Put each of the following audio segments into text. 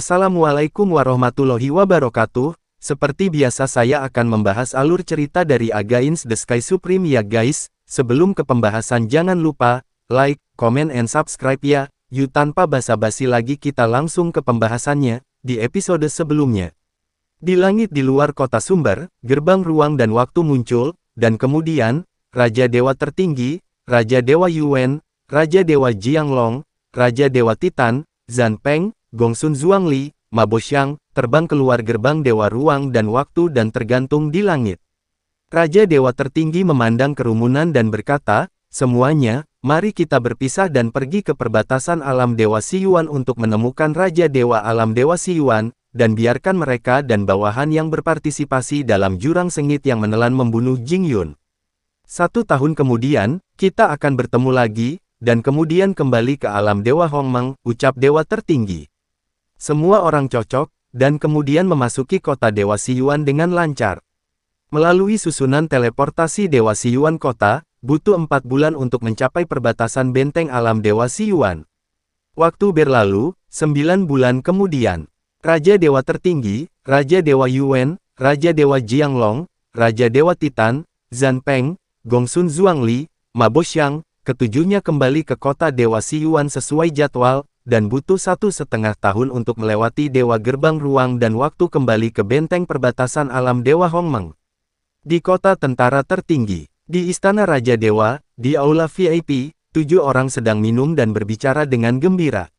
Assalamualaikum warahmatullahi wabarakatuh. Seperti biasa saya akan membahas alur cerita dari Against the Sky Supreme ya guys. Sebelum ke pembahasan jangan lupa, like, comment and subscribe ya. Yuk tanpa basa-basi lagi kita langsung ke pembahasannya, di episode sebelumnya. Di langit di luar kota Sumber, gerbang ruang dan waktu muncul, dan kemudian, Raja Dewa Tertinggi, Raja Dewa Yuan, Raja Dewa Jianglong, Raja Dewa Titan, Zhan Peng, Gongsun Zhuangli, Ma Boxiang, terbang keluar gerbang Dewa Ruang dan Waktu dan tergantung di langit. Raja Dewa Tertinggi memandang kerumunan dan berkata, "Semuanya, mari kita berpisah dan pergi ke perbatasan alam Dewa Siyuan untuk menemukan Raja Dewa Alam Dewa Siyuan, dan biarkan mereka dan bawahan yang berpartisipasi dalam jurang sengit yang menelan membunuh Jing Yun. 1 tahun kemudian, kita akan bertemu lagi, dan kemudian kembali ke alam Dewa Hongmeng," ucap Dewa Tertinggi. Semua orang cocok, dan kemudian memasuki kota Dewa Siyuan dengan lancar. Melalui susunan teleportasi Dewa Siyuan kota, butuh 4 bulan untuk mencapai perbatasan benteng alam Dewa Siyuan. Waktu berlalu, 9 bulan kemudian. Raja Dewa Tertinggi, Raja Dewa Yuan, Raja Dewa Jianglong, Raja Dewa Titan, Zhan Peng, Gongsun Zhuangli, Ma Boxiang, ketujuhnya kembali ke kota Dewa Siyuan sesuai jadwal, dan butuh 1,5 tahun untuk melewati Dewa Gerbang Ruang dan Waktu kembali ke benteng perbatasan alam Dewa Hongmeng. Di kota tentara tertinggi, di Istana Raja Dewa, di Aula VIP, 7 orang sedang minum dan berbicara dengan gembira.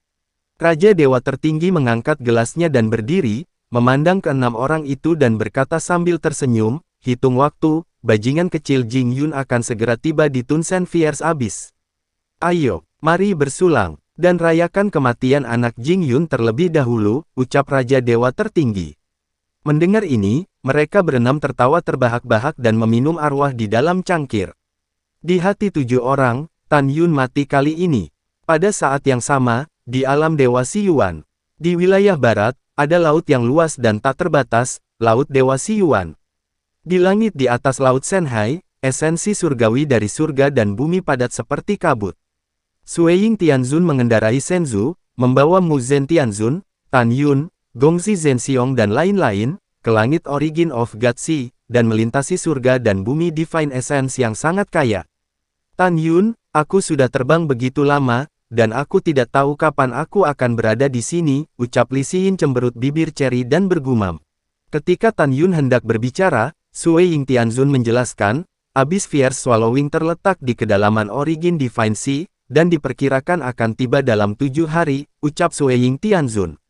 Raja Dewa Tertinggi mengangkat gelasnya dan berdiri, memandang ke-6 orang itu dan berkata sambil tersenyum, "Hitung waktu, bajingan kecil Jing Yun akan segera tiba di Tunsen Fierce Abyss. Ayo, mari bersulang, dan rayakan kematian anak Jing Yun terlebih dahulu," ucap Raja Dewa Tertinggi. Mendengar ini, mereka berenam tertawa terbahak-bahak dan meminum arwah di dalam cangkir. Di hati 7 orang, Tan Yun mati kali ini. Pada saat yang sama, di alam Dewa Siyuan, di wilayah barat, ada laut yang luas dan tak terbatas, Laut Dewa Siyuan. Di langit di atas Laut Shenhai, esensi surgawi dari surga dan bumi padat seperti kabut. Sueying Tianzun mengendarai Shenzhou, membawa Mu Zhen Tianzun, Tan Yun, Gongzi Zhenxiong dan lain-lain, ke langit Origin of Galaxy, dan melintasi surga dan bumi Divine Essence yang sangat kaya. "Tan Yun, aku sudah terbang begitu lama, dan aku tidak tahu kapan aku akan berada di sini," ucap Li Xiyin cemberut bibir ceri dan bergumam. Ketika Tan Yun hendak berbicara, Sueying Tianzun menjelaskan, "Abyss Fierce Swallowing terletak di kedalaman Origin Divine Sea, dan diperkirakan akan tiba dalam 7 hari, ucap Sueying Tianzun.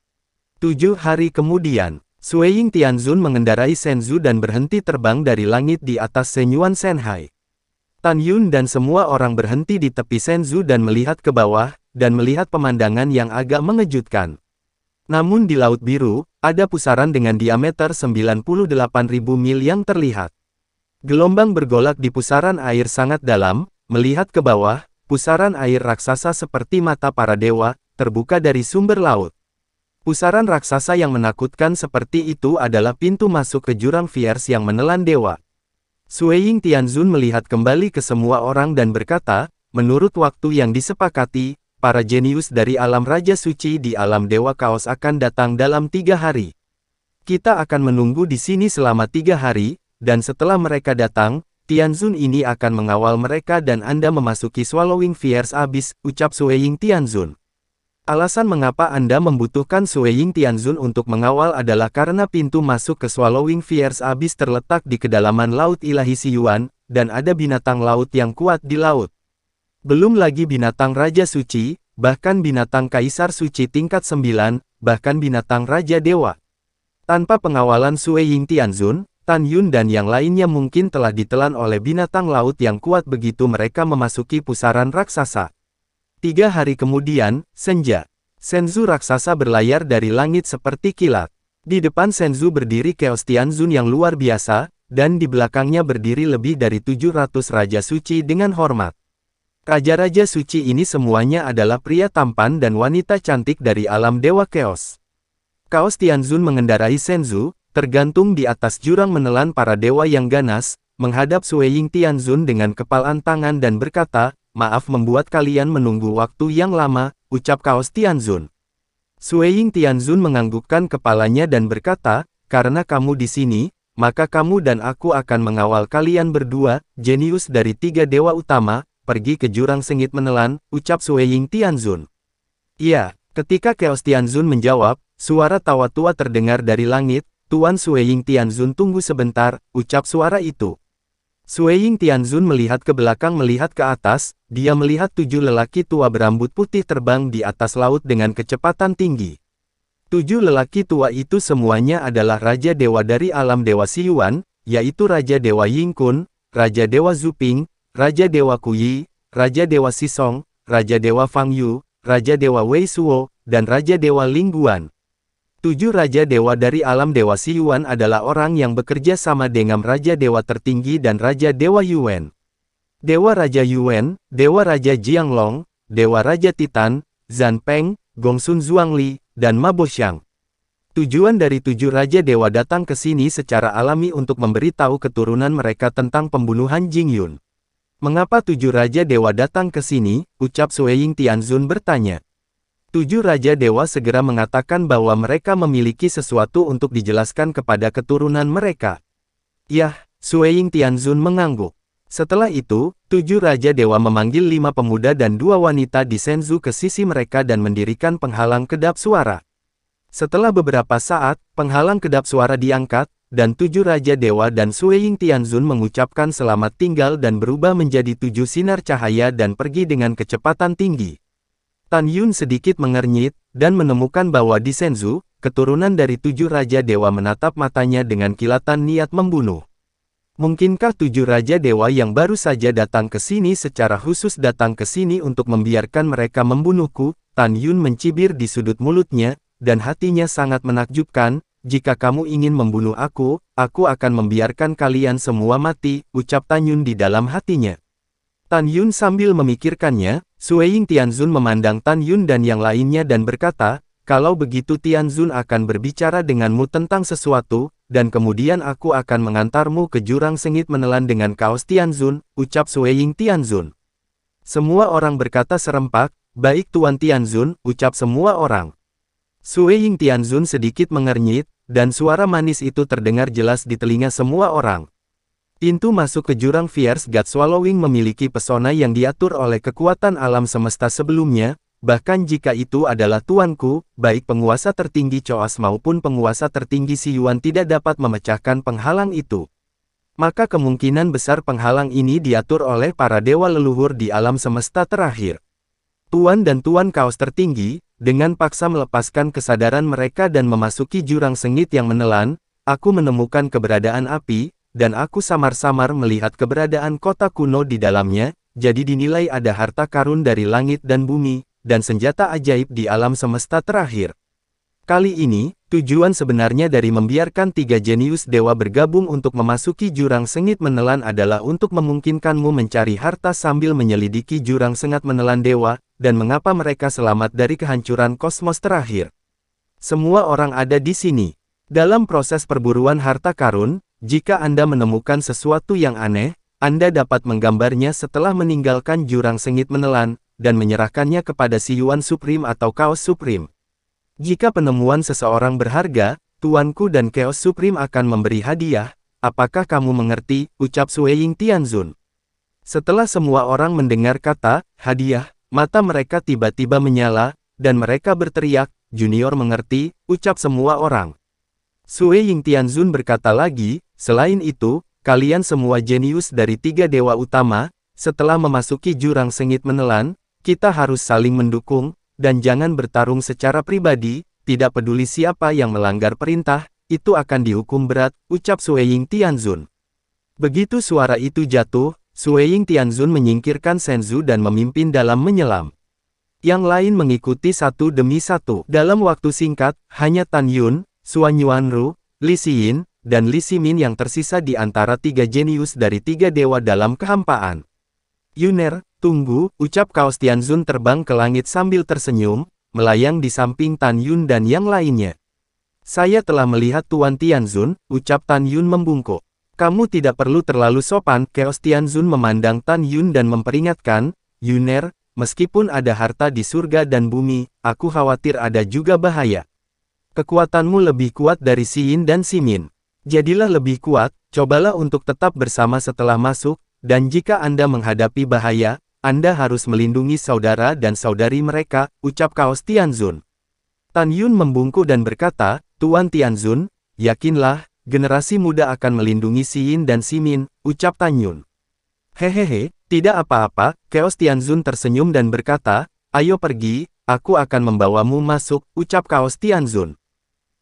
7 hari kemudian, Sueying Tianzun mengendarai Shenzhou dan berhenti terbang dari langit di atas Shenyuan Shenhai. Tan Yun dan semua orang berhenti di tepi Shenzhou dan melihat ke bawah, dan melihat pemandangan yang agak mengejutkan. Namun di Laut Biru, ada pusaran dengan diameter 98.000 mil yang terlihat. Gelombang bergolak di pusaran air sangat dalam, melihat ke bawah, pusaran air raksasa seperti mata para dewa, terbuka dari sumber laut. Pusaran raksasa yang menakutkan seperti itu adalah pintu masuk ke jurang Fierce yang menelan dewa. Sueying Tianzun melihat kembali ke semua orang dan berkata, "Menurut waktu yang disepakati, para jenius dari alam Raja Suci di alam Dewa Kaos akan datang dalam 3 hari. Kita akan menunggu di sini selama 3 hari, dan setelah mereka datang, Tianzun ini akan mengawal mereka dan Anda memasuki Swallowing Fierce Abyss," ucap Sueying Tianzun. Alasan mengapa Anda membutuhkan Sueying Tianzun untuk mengawal adalah karena pintu masuk ke Swallowing Fierce Abyss terletak di kedalaman Laut Ilahi Siyuan, dan ada binatang laut yang kuat di laut. Belum lagi binatang Raja Suci, bahkan binatang Kaisar Suci tingkat 9, bahkan binatang Raja Dewa. Tanpa pengawalan Sueying Tianzun, Tan Yun dan yang lainnya mungkin telah ditelan oleh binatang laut yang kuat begitu mereka memasuki pusaran raksasa. 3 hari kemudian, senja. Shenzhou raksasa berlayar dari langit seperti kilat. Di depan Shenzhou berdiri Chaos Tianzun yang luar biasa, dan di belakangnya berdiri lebih dari 700 Raja Suci dengan hormat. Raja-raja suci ini semuanya adalah pria tampan dan wanita cantik dari alam Dewa Chaos. Chaos Tianzun mengendarai Shenzhou, tergantung di atas jurang menelan para dewa yang ganas, menghadap Sueying Tianzun dengan kepalan tangan dan berkata, "Maaf membuat kalian menunggu waktu yang lama," ucap Chaos Tianzun. Sui Ying Tianzun menganggukkan kepalanya dan berkata, karena kamu di sini, maka kamu dan aku akan mengawal kalian berdua, jenius dari 3 dewa utama, pergi ke jurang sengit menelan, ucap Sui Ying Tianzun. Iya, ketika Chaos Tianzun menjawab, suara tawa tua terdengar dari langit, Tuan Sui Ying Tianzun tunggu sebentar, ucap suara itu. Sui Ying Tianzun melihat ke belakang melihat ke atas, dia melihat 7 lelaki tua berambut putih terbang di atas laut dengan kecepatan tinggi. 7 lelaki tua itu semuanya adalah Raja Dewa dari alam Dewa Siyuan, yaitu Raja Dewa Yingkun, Raja Dewa Zuping, Raja Dewa Kuyi, Raja Dewa Sisong, Raja Dewa Fangyu, Raja Dewa Wei Suo, dan Raja Dewa Lingguan. 7 Raja Dewa dari alam Dewa Siyuan adalah orang yang bekerja sama dengan Raja Dewa tertinggi dan Raja Dewa Yuan. Dewa Raja Yuan, Dewa Raja Jianglong, Dewa Raja Titan, Zhan Peng, Gongsun Zhuangli, dan Ma Boxiang. Tujuan dari 7 Raja Dewa datang ke sini secara alami untuk memberitahu keturunan mereka tentang pembunuhan Jing Yun. Mengapa 7 Raja Dewa datang ke sini? Ucap Sui Ying Tianzun bertanya. 7 Raja Dewa segera mengatakan bahwa mereka memiliki sesuatu untuk dijelaskan kepada keturunan mereka. Yah, Sui Ying Tianzun mengangguk. Setelah itu, 7 Raja Dewa memanggil 5 pemuda dan 2 wanita di Shenzhou ke sisi mereka dan mendirikan penghalang kedap suara. Setelah beberapa saat, penghalang kedap suara diangkat, dan 7 Raja Dewa dan Sui Ying Tianzun mengucapkan selamat tinggal dan berubah menjadi 7 sinar cahaya dan pergi dengan kecepatan tinggi. Tan Yun sedikit mengernyit, dan menemukan bahwa di Shenzhou, keturunan dari 7 Raja Dewa menatap matanya dengan kilatan niat membunuh. Mungkinkah 7 Raja Dewa yang baru saja datang ke sini secara khusus datang ke sini untuk membiarkan mereka membunuhku? Tan Yun mencibir di sudut mulutnya, dan hatinya sangat menakjubkan. Jika kamu ingin membunuh aku akan membiarkan kalian semua mati, ucap Tan Yun di dalam hatinya. Tan Yun sambil memikirkannya, Sui Ying Tianzun memandang Tan Yun dan yang lainnya dan berkata, kalau begitu Tianzun akan berbicara denganmu tentang sesuatu, dan kemudian aku akan mengantarmu ke jurang sengit menelan dengan kaos Tianzun, ucap Sui Ying Tianzun. Semua orang berkata serempak, baik Tuan Tianzun, ucap semua orang. Sui Ying Tianzun sedikit mengernyit, dan suara manis itu terdengar jelas di telinga semua orang. Pintu masuk ke jurang Fierce God Swallowing memiliki pesona yang diatur oleh kekuatan alam semesta sebelumnya, bahkan jika itu adalah tuanku, baik penguasa tertinggi Choas maupun penguasa tertinggi Siyuan tidak dapat memecahkan penghalang itu. Maka kemungkinan besar penghalang ini diatur oleh para dewa leluhur di alam semesta terakhir. Tuan dan Tuan Kaos tertinggi, dengan paksa melepaskan kesadaran mereka dan memasuki jurang sengit yang menelan, aku menemukan keberadaan api, dan aku samar-samar melihat keberadaan kota kuno di dalamnya, jadi dinilai ada harta karun dari langit dan bumi, dan senjata ajaib di alam semesta terakhir. Kali ini, tujuan sebenarnya dari membiarkan 3 jenius dewa bergabung untuk memasuki jurang sengit menelan adalah untuk memungkinkanmu mencari harta sambil menyelidiki jurang sengit menelan dewa, dan mengapa mereka selamat dari kehancuran kosmos terakhir. Semua orang ada di sini. Dalam proses perburuan harta karun, jika Anda menemukan sesuatu yang aneh, Anda dapat menggambarnya setelah meninggalkan jurang sengit menelan, dan menyerahkannya kepada Siyuan Supreme atau Chaos Supreme. Jika penemuan seseorang berharga, Tuanku dan Chaos Supreme akan memberi hadiah. Apakah kamu mengerti? Ucap Sui Ying Tianzun. Setelah semua orang mendengar kata hadiah, mata mereka tiba-tiba menyala, dan mereka berteriak, "Junior mengerti," ucap semua orang. Sui Ying Tianzun berkata lagi, selain itu, kalian semua jenius dari 3 dewa utama, setelah memasuki jurang sengit menelan, kita harus saling mendukung, dan jangan bertarung secara pribadi, tidak peduli siapa yang melanggar perintah, itu akan dihukum berat, ucap Sui Ying Tianzun. Begitu suara itu jatuh, Sui Ying Tianzun menyingkirkan Shenzhou dan memimpin dalam menyelam. Yang lain mengikuti satu demi satu. Dalam waktu singkat, hanya Tan Yun, Suan Yuanru, Li Xiyin, dan Li Ximin yang tersisa di antara 3 jenius dari 3 dewa dalam kehampaan. Yuner, tunggu, ucap Kaos Tianzun terbang ke langit sambil tersenyum, melayang di samping Tan Yun dan yang lainnya. Saya telah melihat Tuan Tianzun, ucap Tan Yun membungkuk. Kamu tidak perlu terlalu sopan. Kaos Tianzun memandang Tan Yun dan memperingatkan, Yuner, meskipun ada harta di surga dan bumi, aku khawatir ada juga bahaya. Kekuatanmu lebih kuat dari Xin dan Ximin. Jadilah lebih kuat, cobalah untuk tetap bersama setelah masuk, dan jika Anda menghadapi bahaya, Anda harus melindungi saudara dan saudari mereka, ucap Kaos Tianzun. Tan Yun membungkuk dan berkata, Tuan Tianzun, yakinlah, generasi muda akan melindungi Xin dan Ximin, ucap Tan Yun. Hehehe, tidak apa-apa, Chaos Tianzun tersenyum dan berkata, ayo pergi, aku akan membawamu masuk, ucap Chaos Tianzun.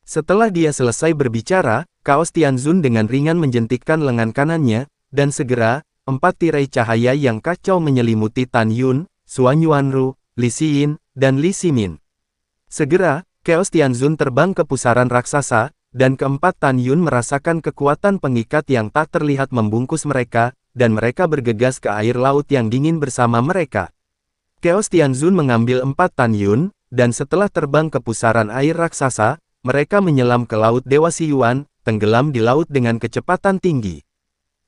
Setelah dia selesai berbicara, Chaos Tianzun dengan ringan menjentikkan lengan kanannya, dan segera, 4 tirai cahaya yang kacau menyelimuti Tan Yun, Suan Yuanru, Li Xin, dan Li Ximin. Segera, Chaos Tianzun terbang ke pusaran raksasa, dan keempat Tan Yun merasakan kekuatan pengikat yang tak terlihat membungkus mereka, dan mereka bergegas ke air laut yang dingin bersama mereka. Chaos Tianzun mengambil 4 Tan Yun, dan setelah terbang ke pusaran air raksasa, mereka menyelam ke Laut Dewa Siyuan, tenggelam di laut dengan kecepatan tinggi.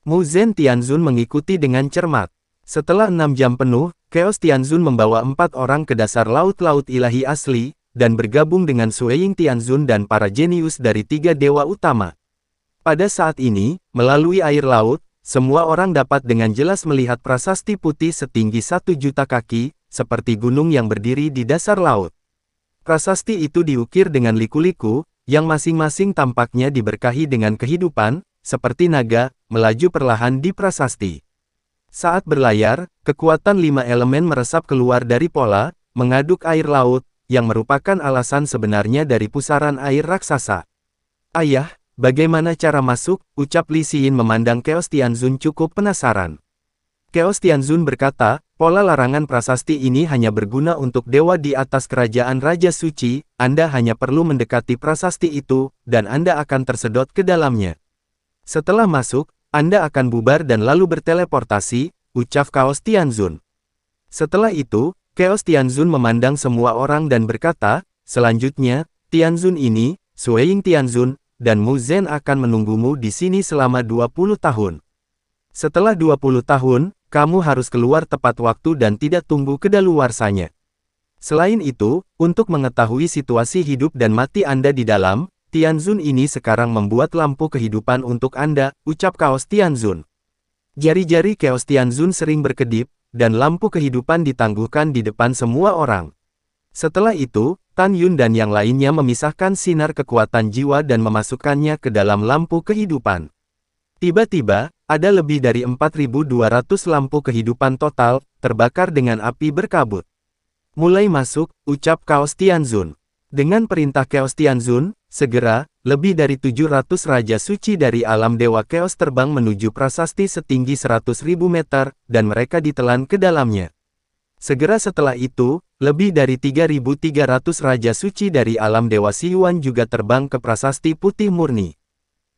Mu Zhen Tianzun mengikuti dengan cermat. Setelah 6 jam penuh, Chaos Tianzun membawa 4 orang ke dasar laut-laut ilahi asli, dan bergabung dengan Sueying Tianzun dan para jenius dari 3 dewa utama. Pada saat ini, melalui air laut, semua orang dapat dengan jelas melihat prasasti putih setinggi 1 juta kaki, seperti gunung yang berdiri di dasar laut. Prasasti itu diukir dengan liku-liku, yang masing-masing tampaknya diberkahi dengan kehidupan, seperti naga, melaju perlahan di prasasti. Saat berlayar, kekuatan 5 elemen meresap keluar dari pola, mengaduk air laut, yang merupakan alasan sebenarnya dari pusaran air raksasa. Ayah, bagaimana cara masuk? Ucap Li Xin memandang Chaos Tianzun cukup penasaran. Chaos Tianzun berkata, pola larangan prasasti ini hanya berguna untuk dewa di atas kerajaan Raja Suci, Anda hanya perlu mendekati prasasti itu, dan Anda akan tersedot ke dalamnya. Setelah masuk, Anda akan bubar dan lalu berteleportasi, ucap Chaos Tianzun. Setelah itu, Chaos Tianzun memandang semua orang dan berkata, selanjutnya, Tianzun ini, Sueying Tianzun, dan Mu Zhen akan menunggumu di sini selama 20 tahun. Setelah 20 tahun, kamu harus keluar tepat waktu dan tidak tunggu kedaluarsanya. Selain itu, untuk mengetahui situasi hidup dan mati Anda di dalam, Tianzun ini sekarang membuat lampu kehidupan untuk Anda, ucap Chaos Tianzun. Jari-jari Chaos Tianzun sering berkedip, dan lampu kehidupan ditangguhkan di depan semua orang. Setelah itu, Tan Yun dan yang lainnya memisahkan sinar kekuatan jiwa dan memasukkannya ke dalam lampu kehidupan. Tiba-tiba, ada lebih dari 4.200 lampu kehidupan total, terbakar dengan api berkabut. Mulai masuk, ucap Chaos Tianzun. Dengan perintah Chaos Tianzun, segera, lebih dari 700 Raja Suci dari alam Dewa Chaos terbang menuju prasasti setinggi 100.000 meter, dan mereka ditelan ke dalamnya. Segera setelah itu, lebih dari 3.300 Raja Suci dari alam Dewa Siyuan juga terbang ke prasasti putih murni.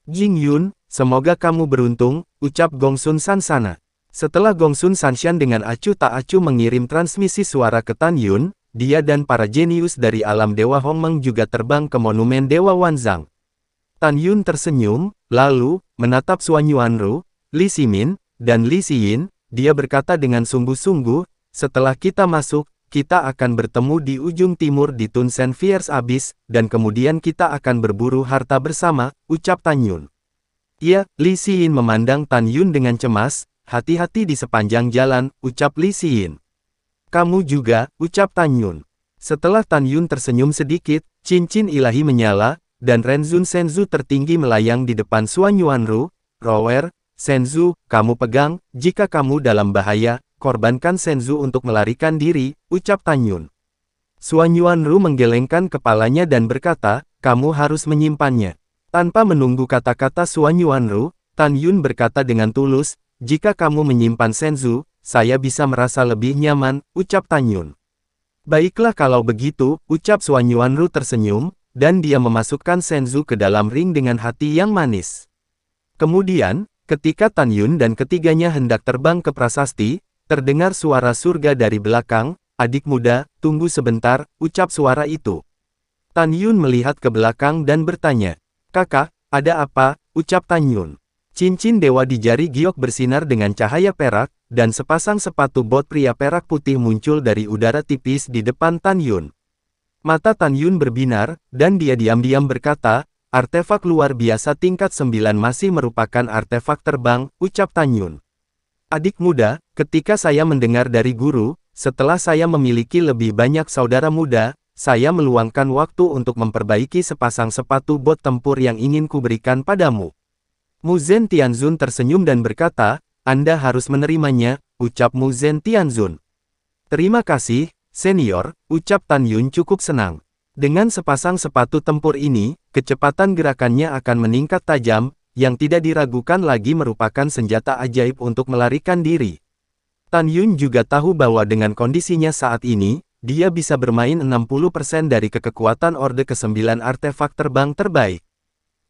Jing Yun, semoga kamu beruntung, ucap Gongsun Sansana. Setelah Gongsun Sanshan dengan acuh tak acuh mengirim transmisi suara ke Tan Yun, dia dan para jenius dari alam Dewa Hongmeng juga terbang ke monumen Dewa Wanzang. Tan Yun tersenyum, lalu, menatap Suan Yuanru, Li Ximin, dan Li Xin, dia berkata dengan sungguh-sungguh, setelah kita masuk, kita akan bertemu di ujung timur di Tun Shen Fierce Abyss, dan kemudian kita akan berburu harta bersama, ucap Tan Yun. Ya, Li Xin memandang Tan Yun dengan cemas, hati-hati di sepanjang jalan, ucap Li Xin. Kamu juga, ucap Tan Yun. Setelah Tan Yun tersenyum sedikit, cincin ilahi menyala, dan Renzun Senzu tertinggi melayang di depan Suan Yuanru. Rower, Senzu, kamu pegang, jika kamu dalam bahaya, korbankan Senzu untuk melarikan diri, ucap Tan Yun. Suan Yuanru menggelengkan kepalanya dan berkata, kamu harus menyimpannya. Tanpa menunggu kata-kata Suan Yuanru, Tan Yun berkata dengan tulus, jika kamu menyimpan Senzu, saya bisa merasa lebih nyaman, ucap Tan Yun. Baiklah kalau begitu, ucap Suan Yuanru tersenyum, dan dia memasukkan Senzu ke dalam ring dengan hati yang manis. Kemudian, ketika Tan Yun dan ketiganya hendak terbang ke prasasti, terdengar suara surga dari belakang, adik muda, tunggu sebentar, ucap suara itu. Tan Yun melihat ke belakang dan bertanya, kakak, ada apa, ucap Tan Yun. Cincin dewa di jari giok bersinar dengan cahaya perak, dan sepasang sepatu bot pria perak putih muncul dari udara tipis di depan Tan Yun. Mata Tan Yun berbinar, dan dia diam-diam berkata, artefak luar biasa tingkat 9 masih merupakan artefak terbang, ucap Tan Yun. Adik muda, ketika saya mendengar dari guru, setelah saya memiliki lebih banyak saudara muda, saya meluangkan waktu untuk memperbaiki sepasang sepatu bot tempur yang ingin kuberikan padamu. Mu Zhen Tianzun tersenyum dan berkata, Anda harus menerimanya, ucap Mu Zhen Tianzun. Terima kasih, senior, ucap Tan Yun cukup senang. Dengan sepasang sepatu tempur ini, kecepatan gerakannya akan meningkat tajam, yang tidak diragukan lagi merupakan senjata ajaib untuk melarikan diri. Tan Yun juga tahu bahwa dengan kondisinya saat ini, dia bisa bermain 60% dari kekuatan Orde ke-9 artefak terbang terbaik.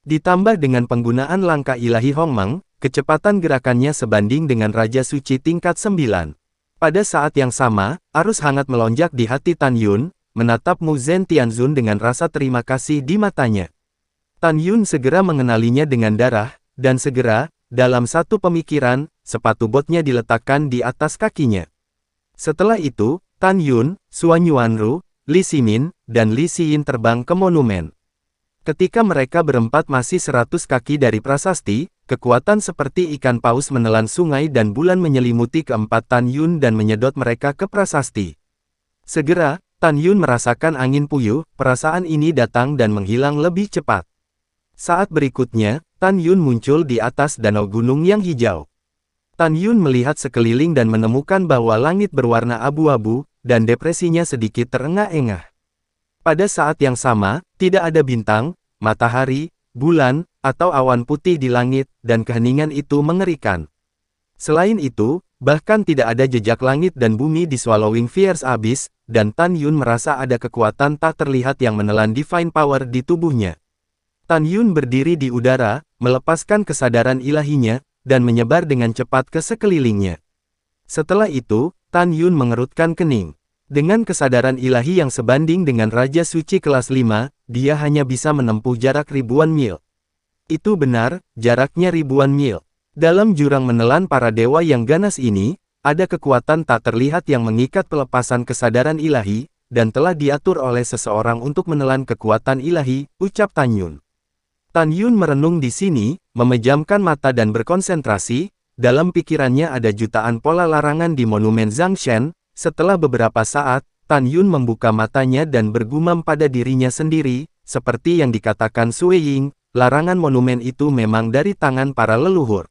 Ditambah dengan penggunaan langkah ilahi Hongmeng, kecepatan gerakannya sebanding dengan Raja Suci tingkat 9. Pada saat yang sama, arus hangat melonjak di hati Tan Yun, menatap Mu Zhen Tianzun dengan rasa terima kasih di matanya. Tan Yun segera mengenalinya dengan darah, dan segera, dalam satu pemikiran, sepatu botnya diletakkan di atas kakinya. Setelah itu, Tan Yun, Suan Yuanru, Li Ximin, dan Li Xiyin terbang ke monumen. Ketika mereka berempat masih 100 kaki dari prasasti, kekuatan seperti ikan paus menelan sungai dan bulan menyelimuti keempat Tan Yun dan menyedot mereka ke prasasti. Segera, Tan Yun merasakan angin puyuh, perasaan ini datang dan menghilang lebih cepat. Saat berikutnya, Tan Yun muncul di atas danau gunung yang hijau. Tan Yun melihat sekeliling dan menemukan bahwa langit berwarna abu-abu, dan depresinya sedikit terengah-engah. Pada saat yang sama, tidak ada bintang, matahari, bulan, atau awan putih di langit, dan keheningan itu mengerikan. Selain itu, bahkan tidak ada jejak langit dan bumi di Swallowing Fierce Abyss, dan Tan Yun merasa ada kekuatan tak terlihat yang menelan divine power di tubuhnya. Tan Yun berdiri di udara, melepaskan kesadaran ilahinya, dan menyebar dengan cepat ke sekelilingnya. Setelah itu, Tan Yun mengerutkan kening. Dengan kesadaran ilahi yang sebanding dengan Raja Suci kelas 5, dia hanya bisa menempuh jarak ribuan mil. Itu benar, jaraknya ribuan mil. Dalam jurang menelan para dewa yang ganas ini, ada kekuatan tak terlihat yang mengikat pelepasan kesadaran ilahi, dan telah diatur oleh seseorang untuk menelan kekuatan ilahi, ucap Tan Yun. Tan Yun merenung di sini, memejamkan mata dan berkonsentrasi, dalam pikirannya ada jutaan pola larangan di monumen Zangshen. Setelah beberapa saat, Tan Yun membuka matanya dan bergumam pada dirinya sendiri, seperti yang dikatakan Sui Ying, larangan monumen itu memang dari tangan para leluhur.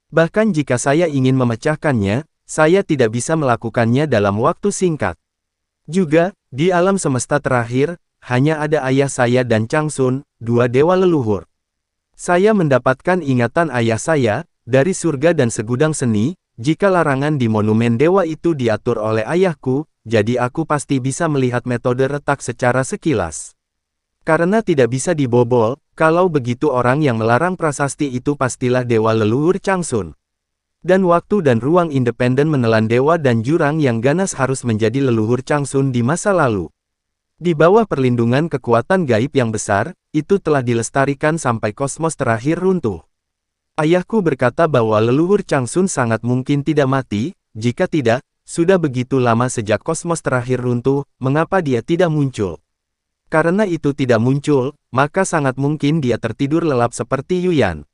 Bahkan jika saya ingin memecahkannya, saya tidak bisa melakukannya dalam waktu singkat. Juga, di alam semesta terakhir, hanya ada ayah saya dan Chang Sun, dua dewa leluhur. Saya mendapatkan ingatan ayah saya, dari surga dan segudang seni. Jika larangan di monumen dewa itu diatur oleh ayahku, jadi aku pasti bisa melihat metode retak secara sekilas. Karena tidak bisa dibobol, kalau begitu orang yang melarang prasasti itu pastilah dewa leluhur Chang Sun. Dan waktu dan ruang independen menelan dewa dan jurang yang ganas harus menjadi leluhur Chang Sun di masa lalu. Di bawah perlindungan kekuatan gaib yang besar, itu telah dilestarikan sampai kosmos terakhir runtuh. Ayahku berkata bahwa leluhur Chang Sun sangat mungkin tidak mati, jika tidak, sudah begitu lama sejak kosmos terakhir runtuh, mengapa dia tidak muncul? Karena itu tidak muncul, maka sangat mungkin dia tertidur lelap seperti Yuyan.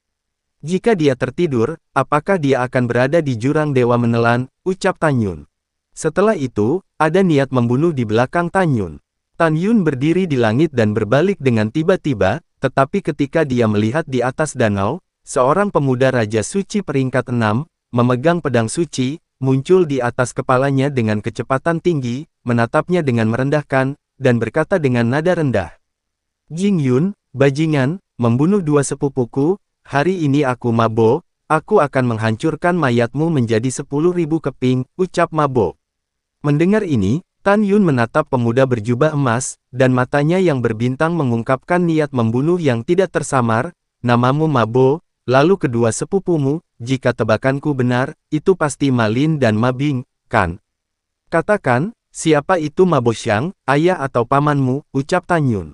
Jika dia tertidur, apakah dia akan berada di jurang dewa menelan, ucap Tan Yun. Setelah itu, ada niat membunuh di belakang Tan Yun. Tan Yun berdiri di langit dan berbalik dengan tiba-tiba, tetapi ketika dia melihat di atas danau, seorang pemuda Raja Suci peringkat 6, memegang pedang suci, muncul di atas kepalanya dengan kecepatan tinggi, menatapnya dengan merendahkan, dan berkata dengan nada rendah. Jing Yun, bajingan, membunuh dua sepupuku, hari ini aku Mabo, aku akan menghancurkan mayatmu menjadi 10.000 keping, ucap Mabo. Mendengar ini, Tan Yun menatap pemuda berjubah emas, dan matanya yang berbintang mengungkapkan niat membunuh yang tidak tersamar, namamu Mabo. Lalu kedua sepupumu, jika tebakanku benar, itu pasti Ma Lin dan Ma Bing, kan? Katakan, siapa itu Ma Bo Xiang, ayah atau pamanmu, ucap Tan Yun.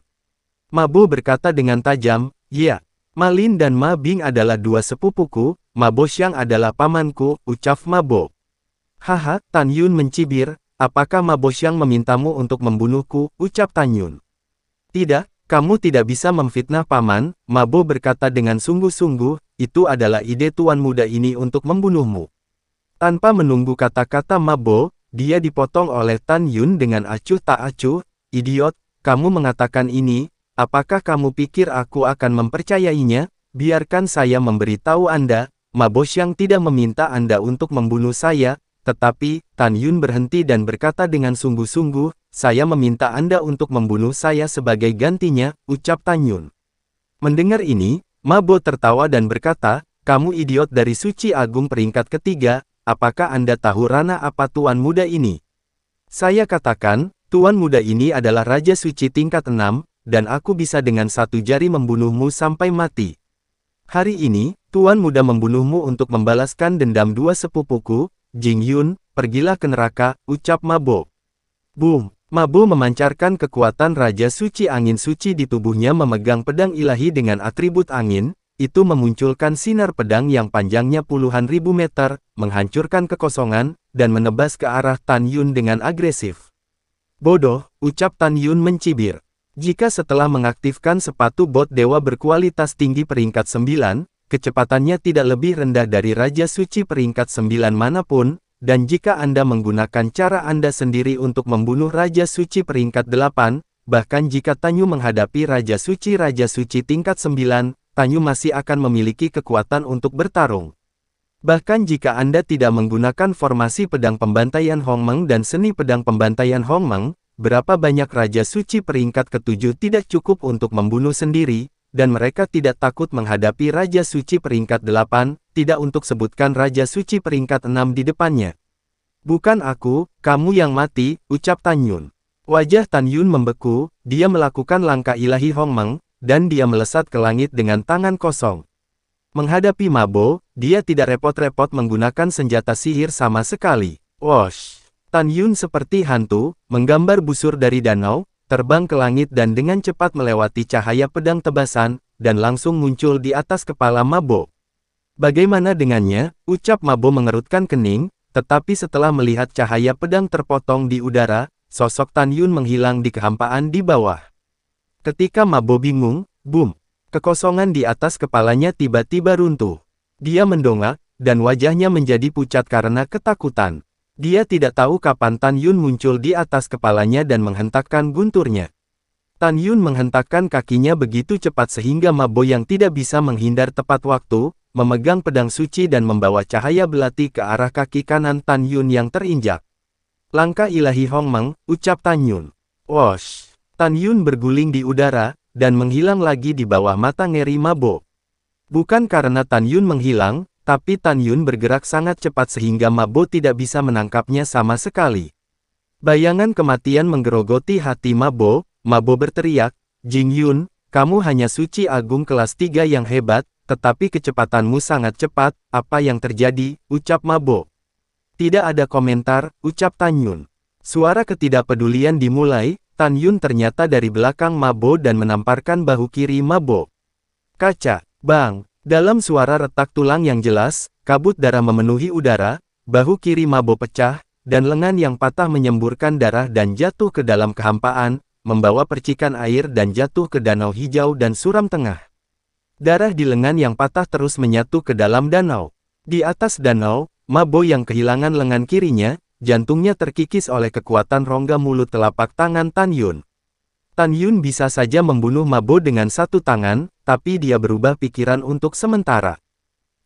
Ma Bo berkata dengan tajam, ya. Ma Lin dan Ma Bing adalah dua sepupuku, Ma Bo Xiang adalah pamanku, ucap Ma Bo. Haha, Tan Yun mencibir, apakah Ma Bo Xiang memintamu untuk membunuhku, ucap Tan Yun. Tidak, kamu tidak bisa memfitnah paman, Ma Bo berkata dengan sungguh-sungguh, itu adalah ide tuan muda ini untuk membunuhmu. Tanpa menunggu kata-kata Ma Bo, dia dipotong oleh Tan Yun dengan acuh tak acuh, idiot, kamu mengatakan ini, apakah kamu pikir aku akan mempercayainya? Biarkan saya memberitahu Anda, Ma Bo Xiang tidak meminta Anda untuk membunuh saya, tetapi, Tan Yun berhenti dan berkata dengan sungguh-sungguh, saya meminta Anda untuk membunuh saya sebagai gantinya, ucap Tan Yun. Mendengar ini, Ma Bo tertawa dan berkata, kamu idiot dari Suci Agung peringkat ketiga, apakah Anda tahu ranah apa tuan muda ini? Saya katakan, tuan muda ini adalah Raja Suci tingkat 6, dan aku bisa dengan satu jari membunuhmu sampai mati. Hari ini, tuan muda membunuhmu untuk membalaskan dendam dua sepupuku, Jing Yun, pergilah ke neraka, ucap Ma Bo. Boom! Ma Bo memancarkan kekuatan Raja Suci Angin Suci di tubuhnya memegang pedang ilahi dengan atribut angin, itu memunculkan sinar pedang yang panjangnya puluhan ribu meter, menghancurkan kekosongan, dan menebas ke arah Tan Yun dengan agresif. Bodoh, ucap Tan Yun mencibir. Jika setelah mengaktifkan sepatu bot dewa berkualitas tinggi peringkat 9, kecepatannya tidak lebih rendah dari Raja Suci peringkat 9 manapun, dan jika Anda menggunakan cara Anda sendiri untuk membunuh Raja Suci peringkat 8, bahkan jika Tan Yun menghadapi Raja Suci tingkat 9, Tan Yun masih akan memiliki kekuatan untuk bertarung. Bahkan jika Anda tidak menggunakan formasi pedang pembantaian Hongmeng dan seni pedang pembantaian Hongmeng, berapa banyak Raja Suci peringkat ke-7 tidak cukup untuk membunuh sendiri, dan mereka tidak takut menghadapi Raja Suci peringkat 8, tidak untuk sebutkan Raja Suci peringkat 6 di depannya. Bukan aku, kamu yang mati, ucap Tan Yun. Wajah Tan Yun membeku, dia melakukan langkah ilahi Hongmeng, dan dia melesat ke langit dengan tangan kosong. Menghadapi Ma Bo, dia tidak repot-repot menggunakan senjata sihir sama sekali. Wosh! Tan Yun seperti hantu, menggambar busur dari danau, terbang ke langit dan dengan cepat melewati cahaya pedang tebasan, dan langsung muncul di atas kepala Ma Bo. Bagaimana dengannya, ucap Ma Bo mengerutkan kening, tetapi setelah melihat cahaya pedang terpotong di udara, sosok Tan Yun menghilang di kehampaan di bawah. Ketika Ma Bo bingung, boom! Kekosongan di atas kepalanya tiba-tiba runtuh. Dia mendongak, dan wajahnya menjadi pucat karena ketakutan. Dia tidak tahu kapan Tan Yun muncul di atas kepalanya dan menghentakkan gunturnya. Tan Yun menghentakkan kakinya begitu cepat sehingga Ma Bo yang tidak bisa menghindar tepat waktu, memegang pedang suci dan membawa cahaya belati ke arah kaki kanan Tan Yun yang terinjak. Langkah ilahi Hongmeng, ucap Tan Yun. Wosh! Tan Yun berguling di udara, dan menghilang lagi di bawah mata ngeri Ma Bo. Bukan karena Tan Yun menghilang, tapi Tan Yun bergerak sangat cepat sehingga Ma Bo tidak bisa menangkapnya sama sekali. Bayangan kematian menggerogoti hati Ma Bo berteriak, Jing Yun, kamu hanya Suci Agung kelas 3 yang hebat, tetapi kecepatanmu sangat cepat, apa yang terjadi, ucap Ma Bo. Tidak ada komentar, ucap Tan Yun. Suara ketidakpedulian dimulai. Tan Yun ternyata dari belakang Ma Bo dan menamparkan bahu kiri Ma Bo. Kaca, bang! Dalam suara retak tulang yang jelas, kabut darah memenuhi udara, bahu kiri Ma Bo pecah, dan lengan yang patah menyemburkan darah dan jatuh ke dalam kehampaan, membawa percikan air dan jatuh ke danau hijau dan suram tengah. Darah di lengan yang patah terus menyatu ke dalam danau. Di atas danau, Ma Bo yang kehilangan lengan kirinya, jantungnya terkikis oleh kekuatan rongga mulut telapak tangan Tan Yun. Tan Yun bisa saja membunuh Ma Bo dengan satu tangan, tapi dia berubah pikiran untuk sementara.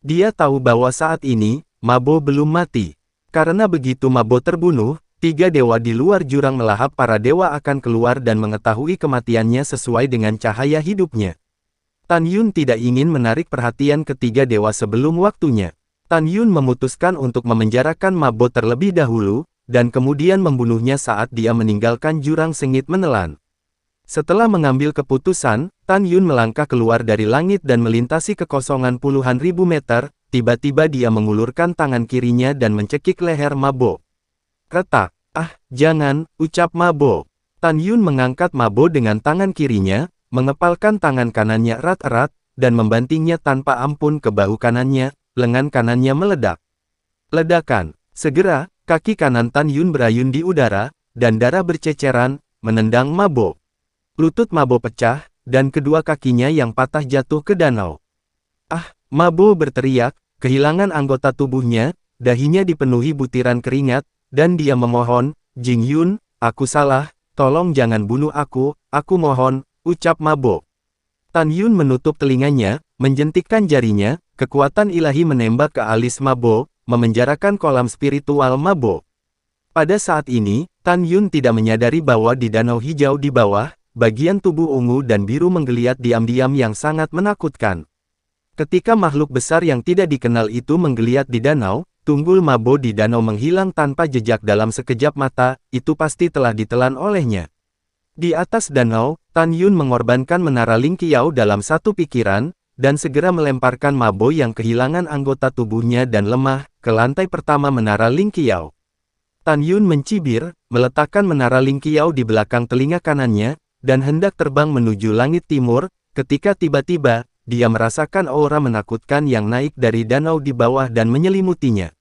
Dia tahu bahwa saat ini, Ma Bo belum mati. Karena begitu Ma Bo terbunuh, 3 dewa di luar jurang melahap para dewa akan keluar dan mengetahui kematiannya sesuai dengan cahaya hidupnya. Tan Yun tidak ingin menarik perhatian ketiga dewa sebelum waktunya. Tan Yun memutuskan untuk memenjarakan Ma Bo terlebih dahulu, dan kemudian membunuhnya saat dia meninggalkan jurang sengit menelan. Setelah mengambil keputusan, Tan Yun melangkah keluar dari langit dan melintasi kekosongan puluhan ribu meter, tiba-tiba dia mengulurkan tangan kirinya dan mencekik leher Ma Bo. Retak, jangan, ucap Ma Bo. Tan Yun mengangkat Ma Bo dengan tangan kirinya, mengepalkan tangan kanannya erat-erat, dan membantingnya tanpa ampun ke bahu kanannya, lengan kanannya meledak. Ledakan. Segera, kaki kanan Tan Yun berayun di udara, dan darah berceceran, menendang Mabo. Lutut Mabo pecah, dan kedua kakinya yang patah jatuh ke danau. Ah, Mabo berteriak, kehilangan anggota tubuhnya, dahinya dipenuhi butiran keringat, dan dia memohon, Jing Yun, aku salah, tolong jangan bunuh aku mohon, ucap Mabo. Tan Yun menutup telinganya, menjentikkan jarinya, kekuatan ilahi menembak ke alis Mabo, memenjarakan kolam spiritual Mabo. Pada saat ini, Tan Yun tidak menyadari bahwa di danau hijau di bawah, bagian tubuh ungu dan biru menggeliat diam-diam yang sangat menakutkan. Ketika makhluk besar yang tidak dikenal itu menggeliat di danau, tunggul Mabo di danau menghilang tanpa jejak dalam sekejap mata, itu pasti telah ditelan olehnya. Di atas danau, Tan Yun mengorbankan menara Ling Qiao dalam satu pikiran, dan segera melemparkan Mabo yang kehilangan anggota tubuhnya dan lemah, ke lantai pertama menara Ling Qiao. Tan Yun mencibir, meletakkan menara Ling Qiao di belakang telinga kanannya, dan hendak terbang menuju langit timur, ketika tiba-tiba, dia merasakan aura menakutkan yang naik dari danau di bawah dan menyelimutinya.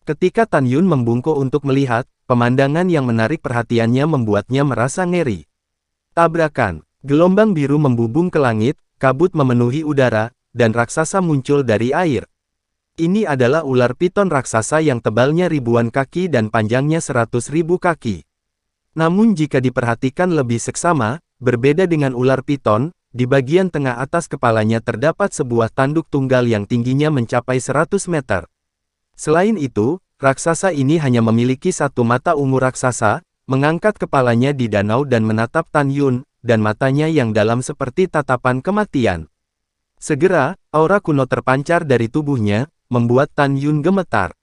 Ketika Tan Yun membungkuk untuk melihat, pemandangan yang menarik perhatiannya membuatnya merasa ngeri. Tabrakan. Gelombang biru membubung ke langit, kabut memenuhi udara, dan raksasa muncul dari air. Ini adalah ular piton raksasa yang tebalnya ribuan kaki dan panjangnya 100.000 kaki. Namun jika diperhatikan lebih seksama, berbeda dengan ular piton, di bagian tengah atas kepalanya terdapat sebuah tanduk tunggal yang tingginya mencapai 100 meter. Selain itu, raksasa ini hanya memiliki satu mata ungu raksasa, mengangkat kepalanya di danau dan menatap Tan Yun, dan matanya yang dalam seperti tatapan kematian. Segera, aura kuno terpancar dari tubuhnya, membuat Tan Yun gemetar.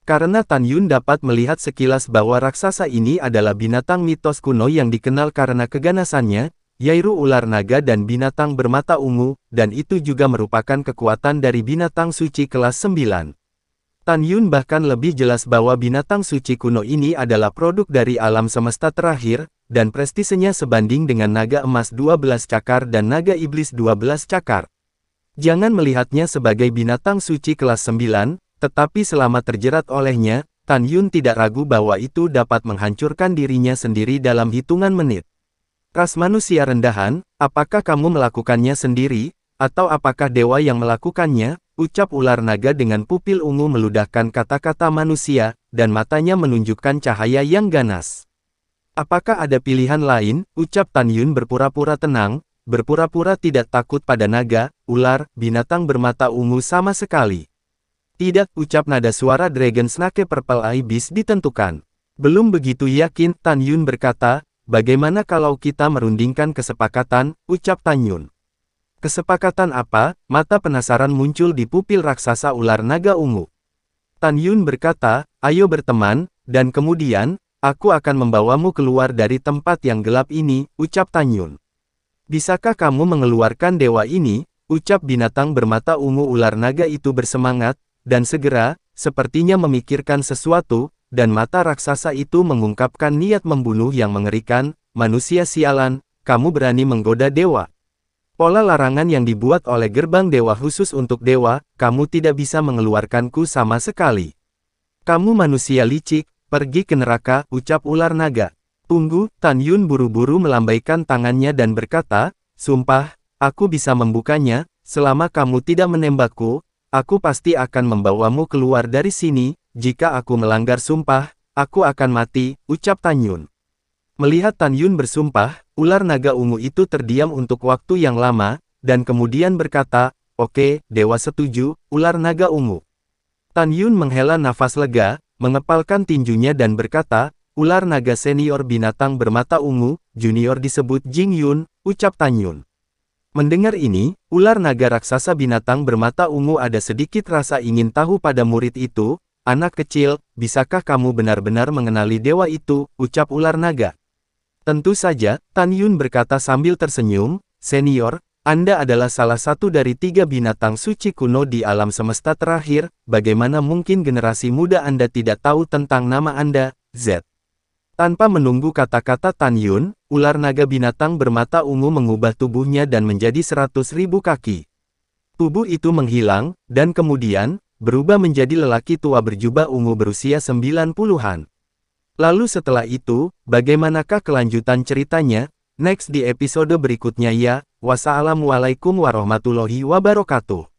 Karena Tan Yun dapat melihat sekilas bahwa raksasa ini adalah binatang mitos kuno yang dikenal karena keganasannya, yaitu ular naga dan binatang bermata ungu, dan itu juga merupakan kekuatan dari binatang suci kelas 9. Tan Yun bahkan lebih jelas bahwa binatang suci kuno ini adalah produk dari alam semesta terakhir, dan prestisenya sebanding dengan naga emas 12 cakar dan naga iblis 12 cakar. Jangan melihatnya sebagai binatang suci kelas 9, tetapi selama terjerat olehnya, Tan Yun tidak ragu bahwa itu dapat menghancurkan dirinya sendiri dalam hitungan menit. Ras manusia rendahan, apakah kamu melakukannya sendiri, atau apakah dewa yang melakukannya? Ucap ular naga dengan pupil ungu meludahkan kata-kata manusia, dan matanya menunjukkan cahaya yang ganas. Apakah ada pilihan lain? Ucap Tan Yun berpura-pura tenang, berpura-pura tidak takut pada naga, ular, binatang bermata ungu sama sekali. Tidak, ucap nada suara Dragon Snake Purple Eye Beast ditentukan. Belum begitu yakin, Tan Yun berkata, bagaimana kalau kita merundingkan kesepakatan, ucap Tan Yun. Kesepakatan apa? Mata penasaran muncul di pupil raksasa ular naga ungu. Tan Yun berkata, ayo berteman, dan kemudian, aku akan membawamu keluar dari tempat yang gelap ini, ucap Tan Yun. Bisakah kamu mengeluarkan dewa ini? Ucap binatang bermata ungu ular naga itu bersemangat, dan segera, sepertinya memikirkan sesuatu, dan mata raksasa itu mengungkapkan niat membunuh yang mengerikan, manusia sialan, kamu berani menggoda dewa. Pola larangan yang dibuat oleh gerbang dewa khusus untuk dewa, kamu tidak bisa mengeluarkanku sama sekali. Kamu manusia licik, pergi ke neraka, ucap ular naga. Tunggu, Tan Yun buru-buru melambaikan tangannya dan berkata, sumpah, aku bisa membukanya, selama kamu tidak menembakku, aku pasti akan membawamu keluar dari sini, jika aku melanggar sumpah, aku akan mati, ucap Tan Yun. Melihat Tan Yun bersumpah, ular naga ungu itu terdiam untuk waktu yang lama, dan kemudian berkata, oke, dewa setuju, ular naga ungu. Tan Yun menghela nafas lega, mengepalkan tinjunya dan berkata, ular naga senior binatang bermata ungu, junior disebut Jing Yun, ucap Tan Yun. Mendengar ini, ular naga raksasa binatang bermata ungu ada sedikit rasa ingin tahu pada murid itu, anak kecil, bisakah kamu benar-benar mengenali dewa itu, ucap ular naga. Tentu saja, Tan Yun berkata sambil tersenyum, senior, Anda adalah salah satu dari 3 binatang suci kuno di alam semesta terakhir, bagaimana mungkin generasi muda Anda tidak tahu tentang nama Anda, Z. Tanpa menunggu kata-kata Tan Yun, ular naga binatang bermata ungu mengubah tubuhnya dan menjadi 100.000 kaki. Tubuh itu menghilang, dan kemudian, berubah menjadi lelaki tua berjubah ungu berusia 90-an. Lalu setelah itu, bagaimanakah kelanjutan ceritanya? Next di episode berikutnya ya. Wassalamualaikum warahmatullahi wabarakatuh.